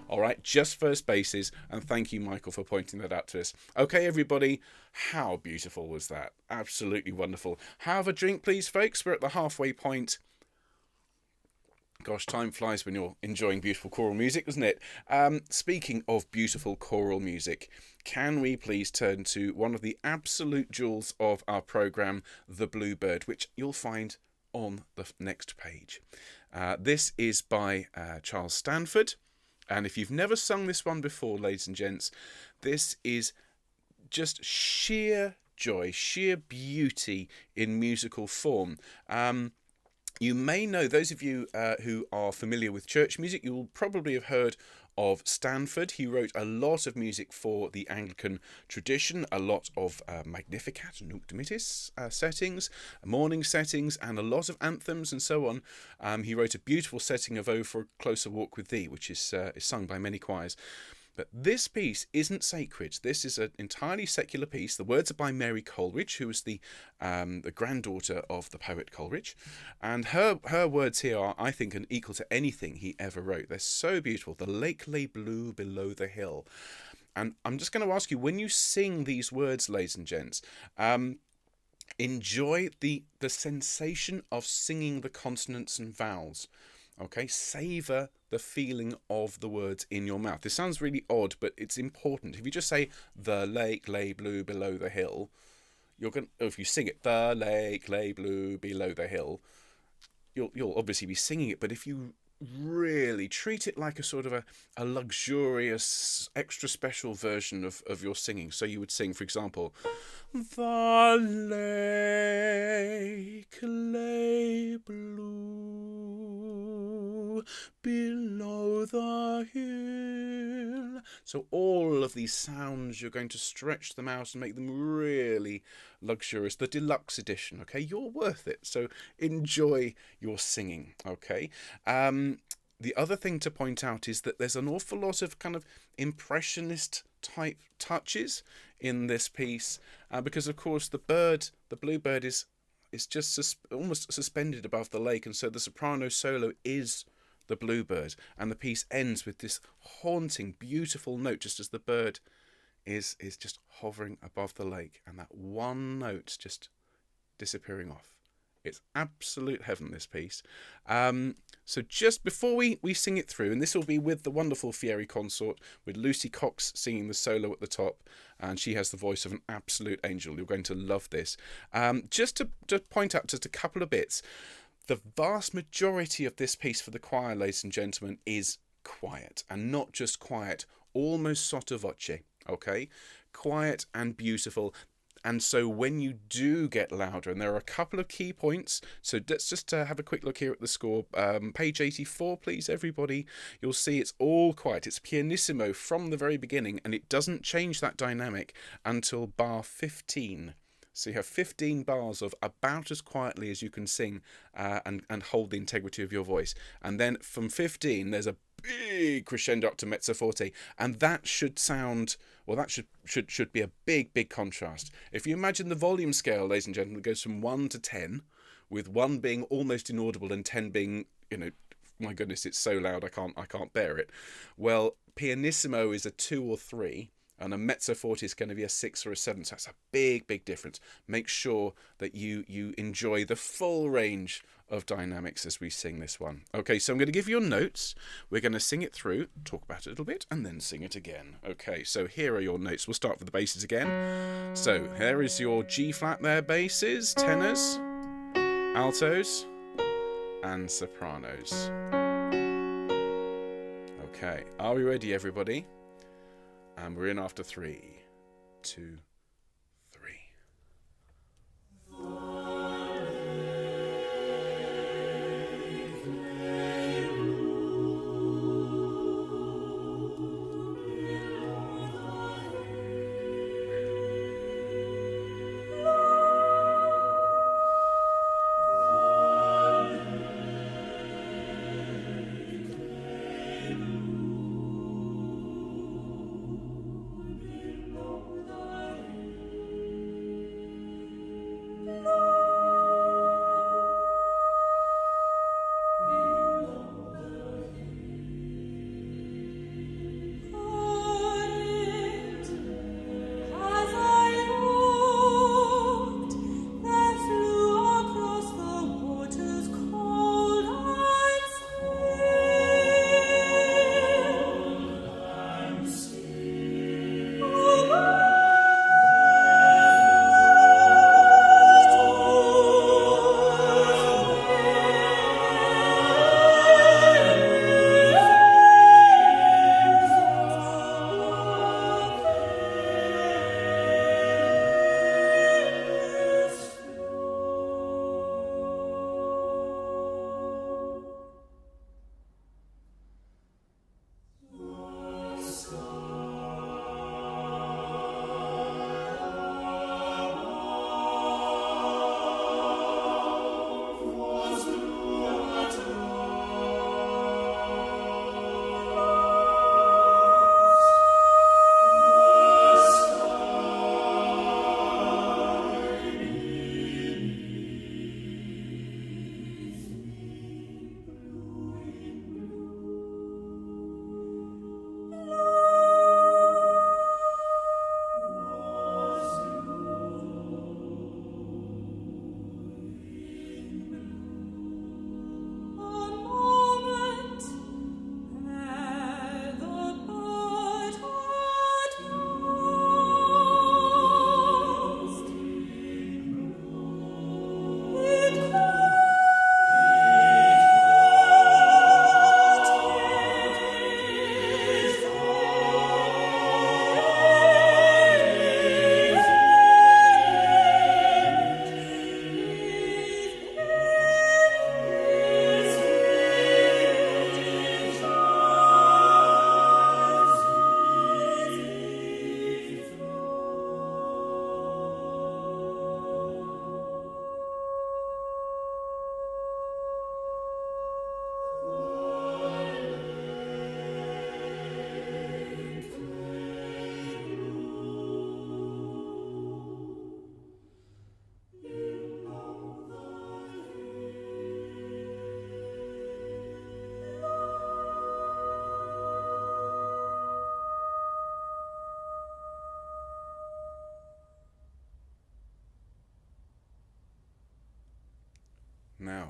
All right, just first bases, and thank you, Michael, for pointing that out to us. Okay, everybody, how beautiful was that? Absolutely wonderful. Have a drink, please, folks. We're at the halfway point. Gosh, time flies when you're enjoying beautiful choral music, doesn't it? Speaking of beautiful choral music, can we please turn to one of the absolute jewels of our programme, The Bluebird, which you'll find on the next page. This is by Charles Stanford. And if you've never sung this one before, ladies and gents, this is just sheer joy, sheer beauty in musical form. You may know, those of you who are familiar with church music, you will probably have heard of Stanford. He wrote a lot of music for the Anglican tradition, a lot of Magnificat, Nunc Dimittis settings, morning settings, and a lot of anthems and so on. He wrote a beautiful setting of O for a Closer Walk with Thee, which is sung by many choirs. But this piece isn't sacred. This is an entirely secular piece. The words are by Mary Coleridge, who was the granddaughter of the poet Coleridge. And her words here are, I think, equal to anything he ever wrote. They're so beautiful. The lake lay blue below the hill. And I'm just going to ask you, when you sing these words, ladies and gents, enjoy the sensation of singing the consonants and vowels. Okay, savour the feeling of the words in your mouth. This sounds really odd, but it's important. If you just say, the lake lay blue below the hill, you're going to, if you sing it, the lake lay blue below the hill, you'll obviously be singing it, but if you really treat it like a sort of a luxurious, extra special version of your singing. So you would sing, for example, the lake lay blue below the hill. So all of these sounds, you're going to stretch them out and make them really luxurious. The deluxe edition, okay? You're worth it. So enjoy your singing, okay? The other thing to point out is that there's an awful lot of kind of impressionist type touches in this piece, because of course the bluebird is just almost suspended above the lake, and so the soprano solo is the bluebird, and the piece ends with this haunting, beautiful note just as the bird is just hovering above the lake, and that one note just disappearing off. It's absolute heaven, this piece. So just before we sing it through, and this will be with the wonderful Fieri Consort, with Lucy Cox singing the solo at the top, and she has the voice of an absolute angel. You're going to love this. Just to point out just a couple of bits, the vast majority of this piece for the choir, ladies and gentlemen, is quiet, and not just quiet, almost sotto voce, okay? Quiet and beautiful. And so when you do get louder, and there are a couple of key points, so let's just have a quick look here at the score. Page 84, please, everybody. You'll see it's all quiet. It's pianissimo from the very beginning, and it doesn't change that dynamic until bar 15. So you have 15 bars of about as quietly as you can sing and hold the integrity of your voice. And then from 15, there's a big crescendo up to mezzo forte, and that should sound, well, that should be a big contrast. If you imagine the volume scale, ladies and gentlemen, it goes from 1 to 10, with 1 being almost inaudible and 10 being, you know, my goodness, it's so loud I can't bear it. Well, pianissimo is a 2 or 3, and a mezzo forte is going to be a 6 or a 7, so that's a big difference. Make sure that you enjoy the full range of dynamics as we sing this one. Okay, so I'm going to give you your notes. We're going to sing it through, talk about it a little bit, and then sing it again. Okay, so here are your notes. We'll start with the basses again. So here is your G flat there, basses, tenors, altos, and sopranos. Okay, are we ready, everybody? And we're in after 3, 2, 3.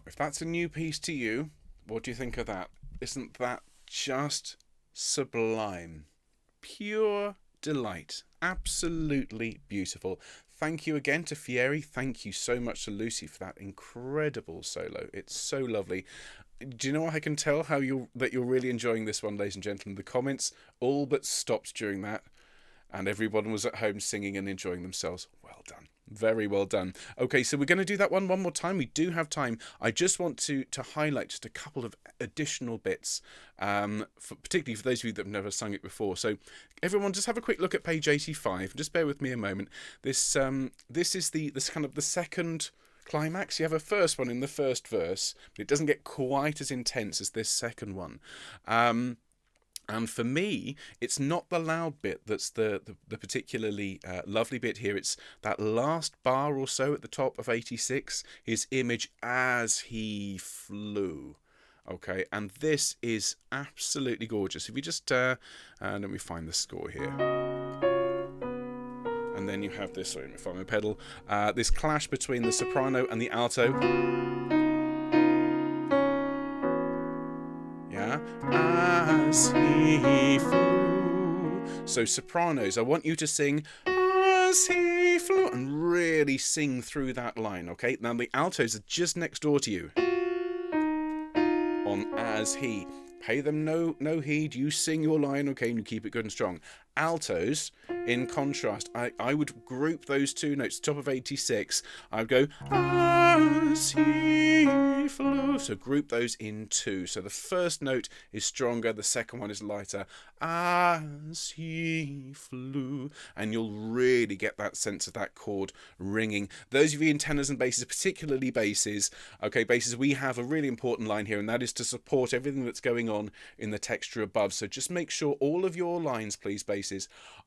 if that's a new piece to you, what do you think of that? Isn't that just sublime? Pure delight. Absolutely beautiful. Thank you again to Fieri. Thank you so much to Lucy for that incredible solo. It's so lovely. Do you know what I can tell how you're really enjoying this one, ladies and gentlemen? The comments all but stopped during that, and everyone was at home singing and enjoying themselves. Well done. Very well done. Okay, so we're going to do that one more time. We do have time. I just want to highlight just a couple of additional bits, particularly for those of you that have never sung it before. So everyone just have a quick look at page 85. Just bear with me a moment. This is this kind of the second climax. You have a first one in the first verse, but it doesn't get quite as intense as this second one. And for me, it's not the loud bit that's the particularly lovely bit here. It's that last bar or so at the top of 86, his image as he flew. Okay, and this is absolutely gorgeous. If you just, let me find the score here. And then you have this, sorry, let me find my pedal, this clash between the soprano and the alto. Yeah, as he flew. So sopranos, I want you to sing as he flew and really sing through that line, okay? Now the altos are just next door to you on as he. Pay them no heed, you sing your line, okay, and you keep it good and strong. Altos, in contrast, I would group those two notes, top of 86, I'd go, as he flew, so group those in two. So the first note is stronger, the second one is lighter, as he flew, and you'll really get that sense of that chord ringing. Those of you in tenors and basses, particularly basses, okay, basses, we have a really important line here, and that is to support everything that's going on in the texture above. So just make sure all of your lines, please, basses,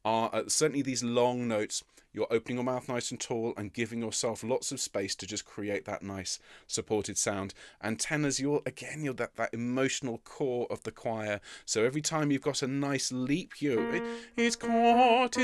are certainly these long notes. You're opening your mouth nice and tall and giving yourself lots of space to just create that nice supported sound. And tenors, you're that emotional core of the choir. So every time you've got a nice leap, it's caught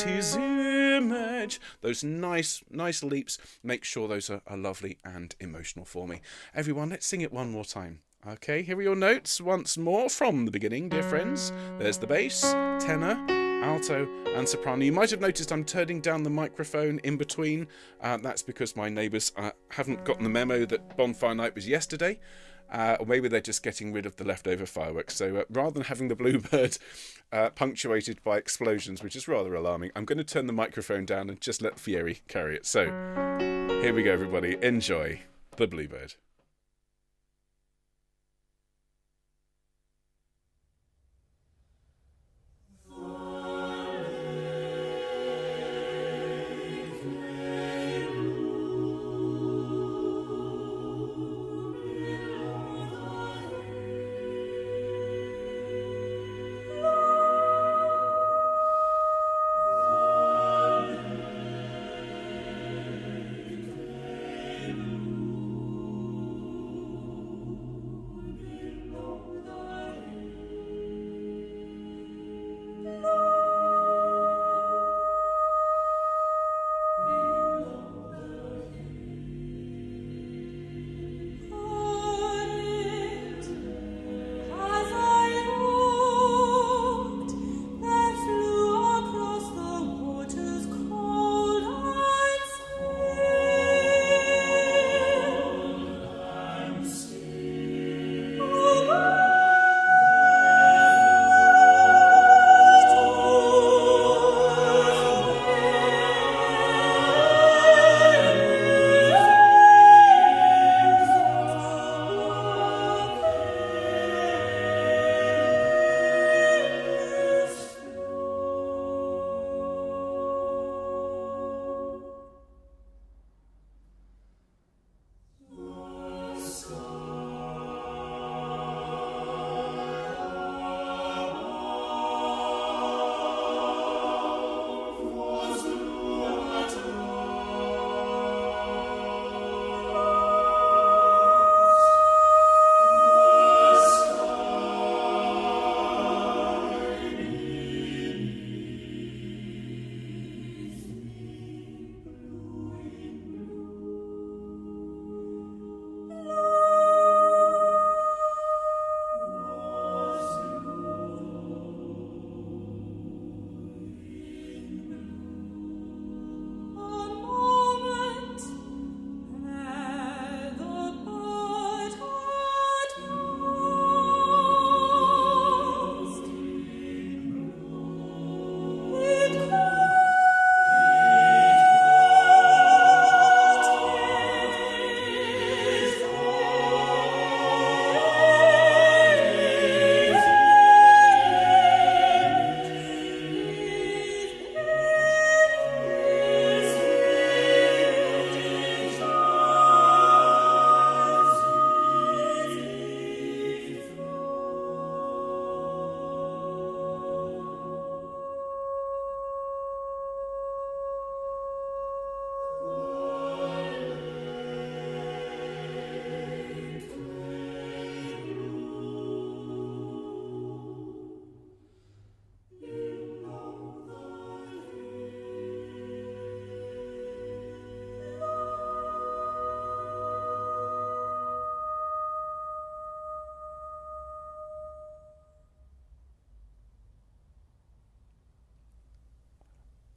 his image. Those nice leaps, make sure those are lovely and emotional for me. Everyone, let's sing it one more time. Okay, here are your notes once more from the beginning, dear friends. There's the bass, tenor, alto and soprano. You might have noticed I'm turning down the microphone in between. That's because my neighbours haven't gotten the memo that Bonfire Night was yesterday. Or maybe they're just getting rid of the leftover fireworks. So rather than having the Bluebird punctuated by explosions, which is rather alarming, I'm going to turn the microphone down and just let Fieri carry it. So here we go, everybody. Enjoy the Bluebird.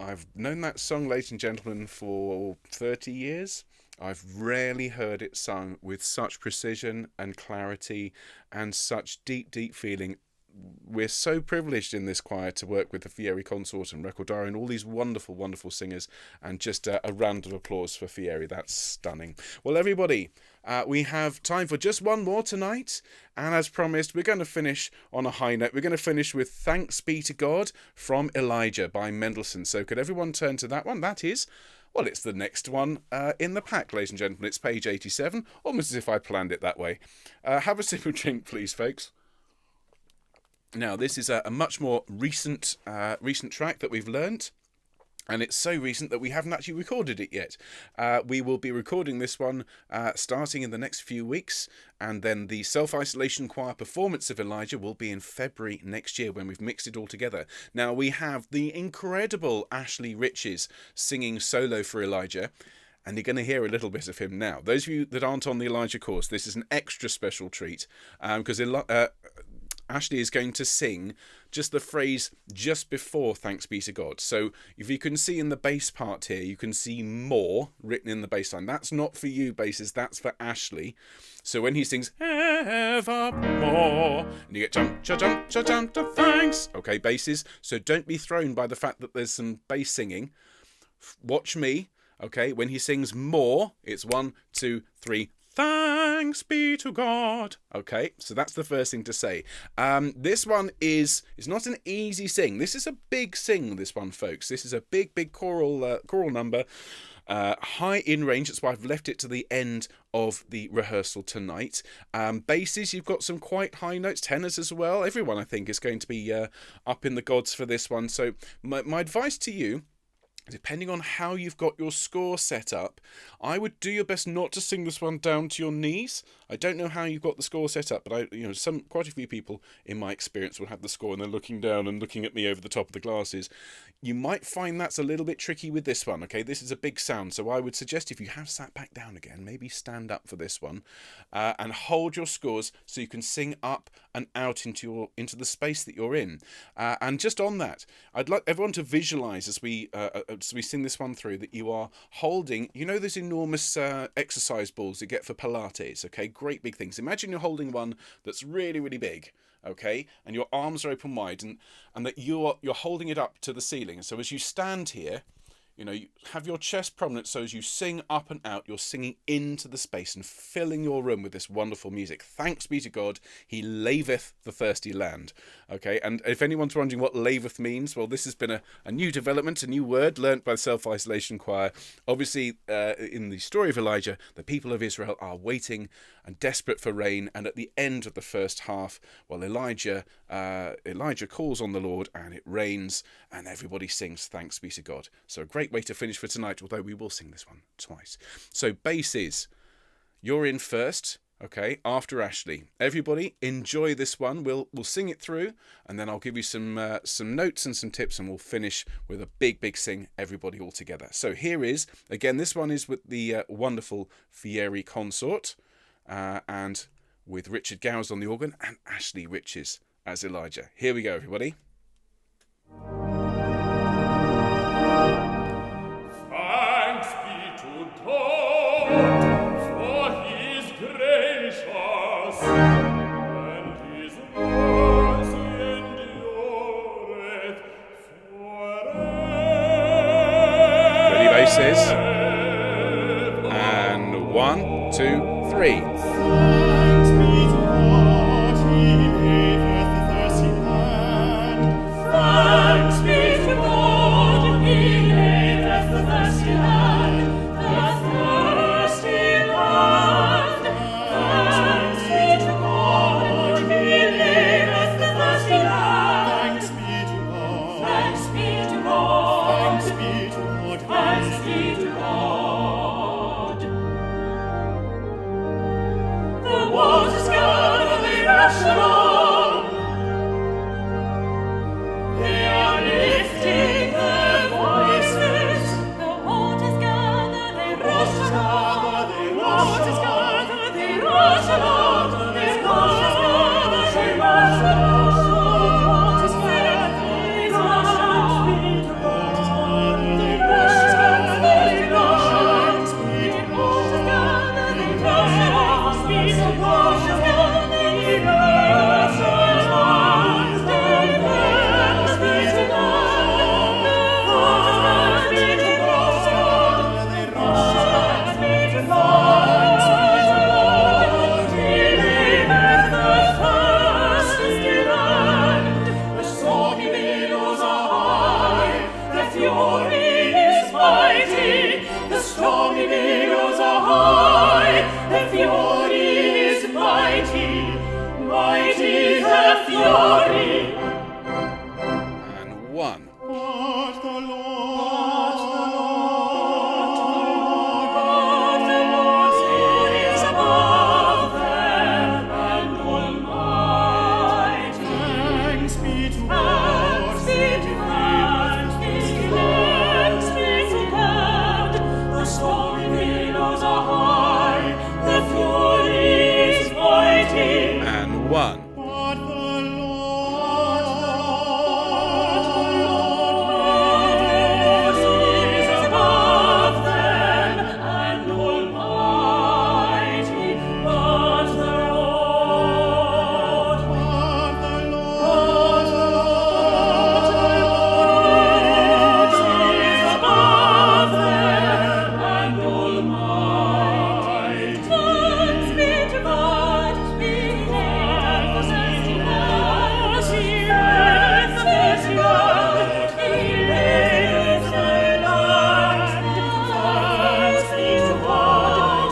I've known that song, ladies and gentlemen, for 30 years. I've rarely heard it sung with such precision and clarity and such deep, deep feeling. We're so privileged in this choir to work with the Fieri Consort and Recordare and all these wonderful, wonderful singers. And just a round of applause for Fieri. That's stunning. Well, everybody, we have time for just one more tonight. And as promised, we're going to finish on a high note. We're going to finish with Thanks Be to God from Elijah by Mendelssohn. So could everyone turn to that one? That is... well, it's the next one in the pack, ladies and gentlemen. It's page 87, almost as if I planned it that way. Have a sip of drink, please, folks. Now, this is a much more recent track that we've learnt, and it's so recent that we haven't actually recorded it yet. We will be recording this one starting in the next few weeks, and then the Self-Isolation Choir performance of Elijah will be in February next year when we've mixed it all together. Now, we have the incredible Ashley Riches singing solo for Elijah, and you're going to hear a little bit of him now. Those of you that aren't on the Elijah course, this is an extra special treat, because Ashley is going to sing just the phrase just before Thanks Be to God. So if you can see in the bass part here, you can see more written in the bass line. That's not for you, basses, that's for Ashley. So when he sings evermore, and you get jump, cha-jump, cha-jump, thanks. Okay, basses. So don't be thrown by the fact that there's some bass singing. Watch me. Okay, when he sings more, it's 1, 2, 3, thanks be to God. Okay, so that's the first thing to say. This one is not an easy sing. This is a big sing, this one, folks. This is a big, big choral number. High in range, that's why I've left it to the end of the rehearsal tonight. Basses, you've got some quite high notes, tenors as well. Everyone, I think, is going to be up in the gods for this one. So my advice to you, depending on how you've got your score set up, I would do your best not to sing this one down to your knees. I don't know how you've got the score set up, but quite a few people in my experience will have the score and they're looking down and looking at me over the top of the glasses. You might find that's a little bit tricky with this one, okay? This is a big sound, so I would suggest if you have sat back down again, maybe stand up for this one and hold your scores so you can sing up and out into the space that you're in. And just on that, I'd like everyone to visualise as we sing this one through that you are holding, those enormous exercise balls you get for Pilates, okay? Great big things. Imagine you're holding one that's really, really big, okay? And your arms are open wide and that you're holding it up to the ceiling. So as you stand here, you have your chest prominent, so as you sing up and out, you're singing into the space and filling your room with this wonderful music. Thanks be to God, he laveth the thirsty land. Okay, and if anyone's wondering what laveth means, well, this has been a new development, a new word learnt by the Self-Isolation Choir. Obviously, in the story of Elijah, the people of Israel are waiting and desperate for rain, and at the end of the first half, well, Elijah calls on the Lord, and it rains, and everybody sings thanks be to God. So a great way to finish for tonight, although we will sing this one twice. So basses, you're in first, okay, after Ashley. Everybody enjoy this one. We'll sing it through, and then I'll give you some notes and some tips, and we'll finish with a big, big sing, everybody all together. So here is, again, this one is with the wonderful Fieri Consort, and with Richard Gowers on the organ and Ashley Riches as Elijah. Here we go, everybody. Thanks be to God, for he is gracious, and his mercy endureth forever. Ready, basses? And 1, 2, 3. Thanks be to God, he laveth the thirsty land. Thanks be to God, he laveth the thirsty land. The thirsty land. Thanks be to God. one. But the Lord is above them and almighty. But the Lord is above them and almighty. Thanks be to God, be the thirsty land, he layeth the land. Thanks be to God,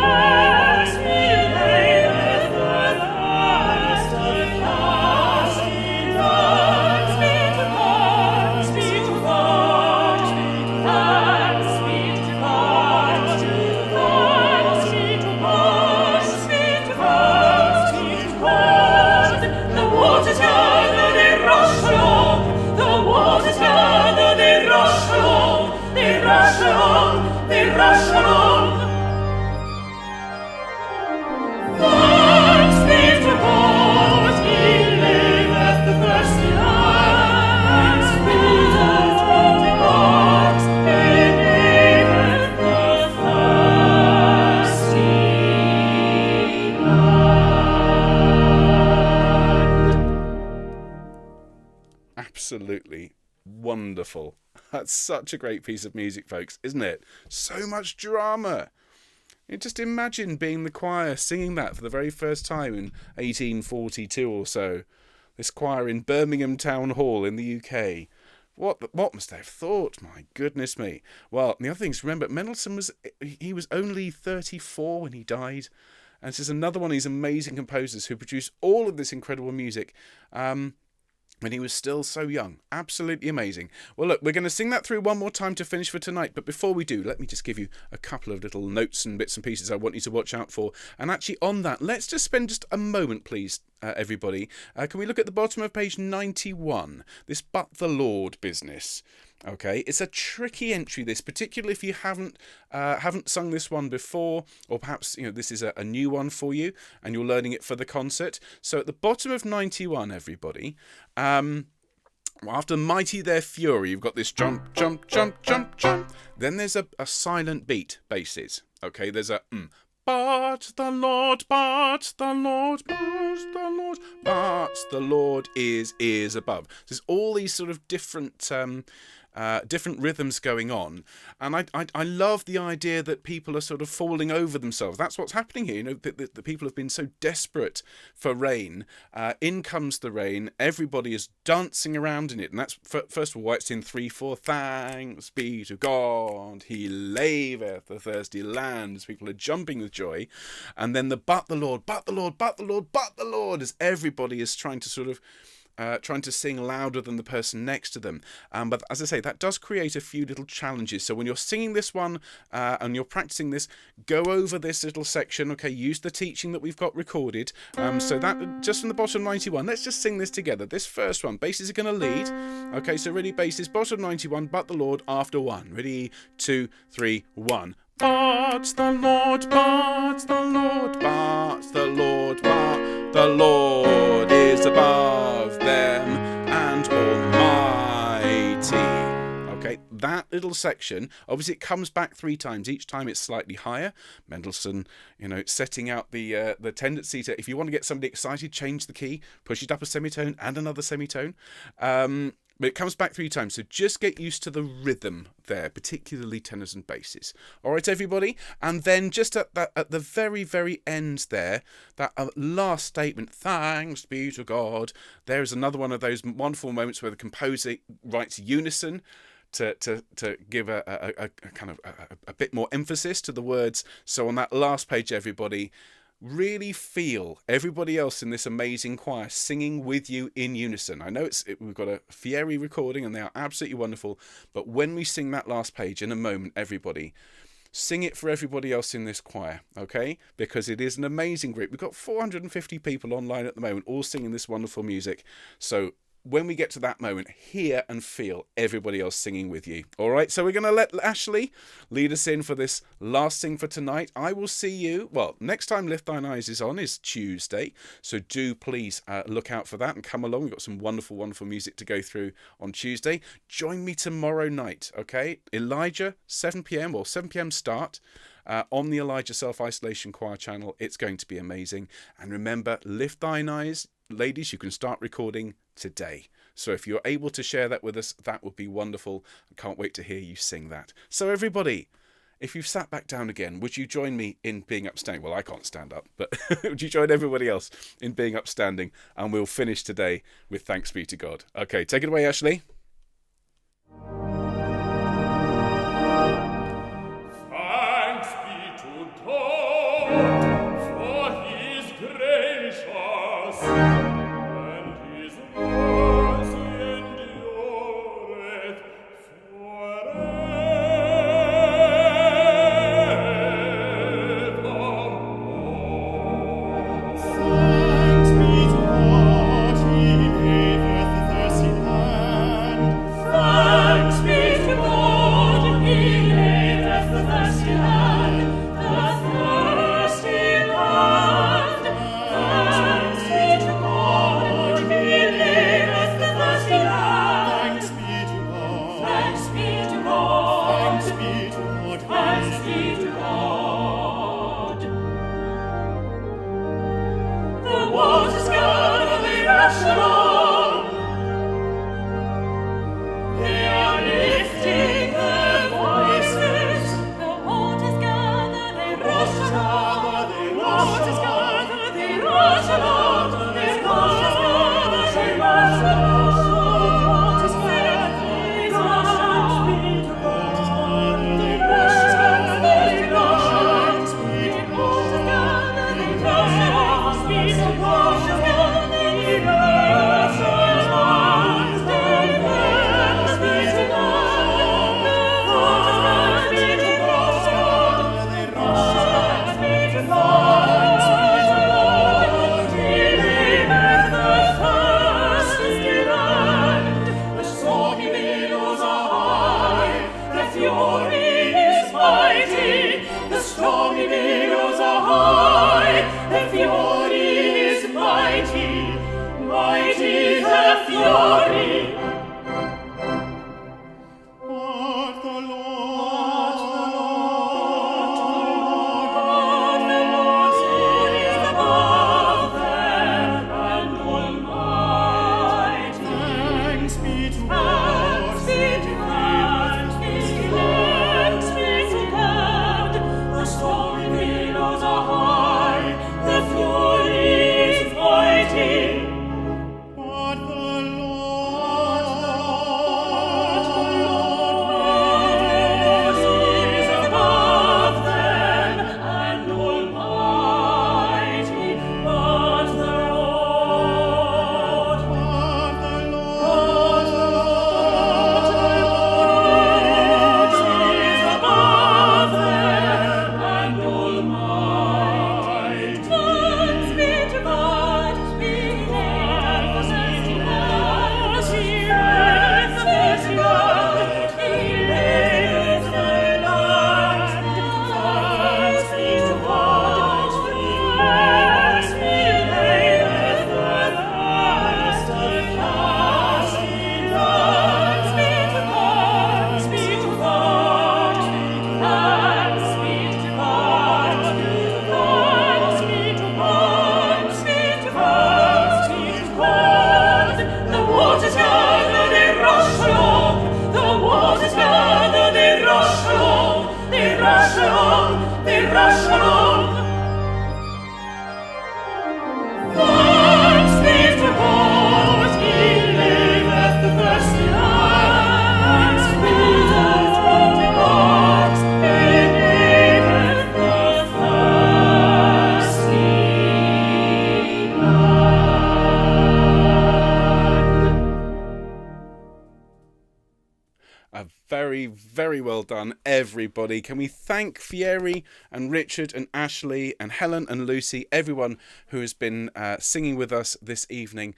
thanks be layeth the thirsty land. Thanks be to God, thanks be to God, thanks be to God, thanks be to God, thanks be to God. The waters gather, they rush along. The waters gather, they rush along. They rush along, they rush along. Thanks be to God, he layeth the thirsty land. Thanks be to God, he layeth the thirsty land. Absolutely wonderful. That's such a great piece of music, folks, isn't it? So much drama. You just imagine being the choir singing that for the very first time in 1842 or so. This choir in Birmingham Town Hall in the UK. What must they have thought? My goodness me. Well, the other thing is, remember, Mendelssohn was only 34 when he died. And this is another one of these amazing composers who produced all of this incredible music when he was still so young. Absolutely amazing. Well, look, we're going to sing that through one more time to finish for tonight. But before we do, let me just give you a couple of little notes and bits and pieces I want you to watch out for. And actually on that, let's just spend just a moment, please, everybody. Can we look at the bottom of page 91? This But the Lord business. Okay, it's a tricky entry, this, particularly if you haven't sung this one before, or perhaps this is a new one for you and you're learning it for the concert. So at the bottom of 91, everybody, after Mighty Their Fury, you've got this jump, jump, jump, jump, jump. Then there's a silent beat basses. Okay, there's a But the Lord, but the Lord, but the Lord, but the Lord is above. There's all these sort of different rhythms going on, and I love the idea that people are sort of falling over themselves. That's what's happening here. The people have been so desperate for rain. In comes the rain. Everybody is dancing around in it, and that's first of all why it's in 3/4. Thanks be to God, he laveth the thirsty land. As people are jumping with joy, and then the but the Lord, but the Lord, but the Lord, but the Lord, as everybody is trying to sort of trying to sing louder than the person next to them. But as I say, that does create a few little challenges. So when you're singing this one and you're practicing this, go over this little section. Okay, use the teaching that we've got recorded. So that just from the bottom 91, let's just sing this together. This first one, basses are going to lead. Okay, so ready, basses, bottom 91, but the Lord after one. Ready, 2, 3, 1. But the Lord, but the Lord, but the Lord, but the Lord is above them and almighty. Okay, that little section, obviously it comes back 3 times. Each time it's slightly higher. Mendelssohn, setting out the tendency to, if you want to get somebody excited, change the key, push it up a semitone and another semitone. But it comes back 3 times, so just get used to the rhythm there, particularly tenors and basses. All right, everybody? And then just at the very, very end there, that last statement, thanks be to God, there is another one of those wonderful moments where the composer writes unison to give a kind of a bit more emphasis to the words. So on that last page, everybody, really feel everybody else in this amazing choir singing with you in unison. I know we've got a Fieri recording and they are absolutely wonderful, but when we sing that last page in a moment, everybody, sing it for everybody else in this choir, okay? Because it is an amazing group. We've got 450 people online at the moment, all singing this wonderful music. So when we get to that moment, hear and feel everybody else singing with you. All right, so we're going to let Ashley lead us in for this last thing for tonight. I will see you, well, next time Lift Thine Eyes is on is Tuesday, so do please look out for that and come along. We've got some wonderful, wonderful music to go through on Tuesday. Join me tomorrow night, okay? Elijah, 7 p.m. or 7 p.m. start. On the Elijah Self-Isolation Choir channel. It's going to be amazing. And remember, Lift Thine Eyes, ladies, you can start recording today. So if you're able to share that with us, that would be wonderful. I can't wait to hear you sing that. So everybody, if you've sat back down again, would you join me in being upstanding? Well, I can't stand up, but would you join everybody else in being upstanding? And we'll finish today with Thanks Be to God. Okay, take it away, Ashley. Thanks be to God, for He is gracious, and His mercy endureth forevermore. Thanks be to God, He laveth the thirsty land. Thanks be very, very well done, everybody. Can we thank Fieri and Richard and Ashley and Helen and Lucy, everyone who has been singing with us this evening.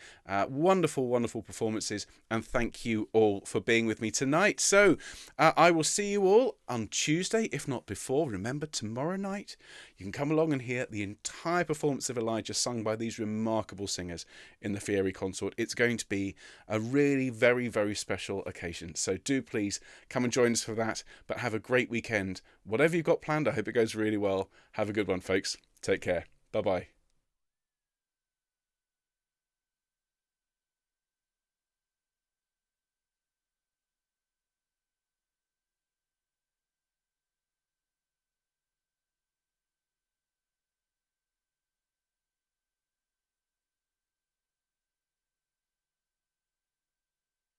Wonderful, wonderful performances, and thank you all for being with me tonight. So I will see you all on Tuesday, if not before. Remember, tomorrow night you can come along and hear the entire performance of Elijah sung by these remarkable singers in the Fieri Consort. It's going to be a really very, very special occasion. So do please come and join us for that. But have a great weekend. Whatever you've got planned, I hope it goes really well. Have a good one, folks. Take care. Bye-bye.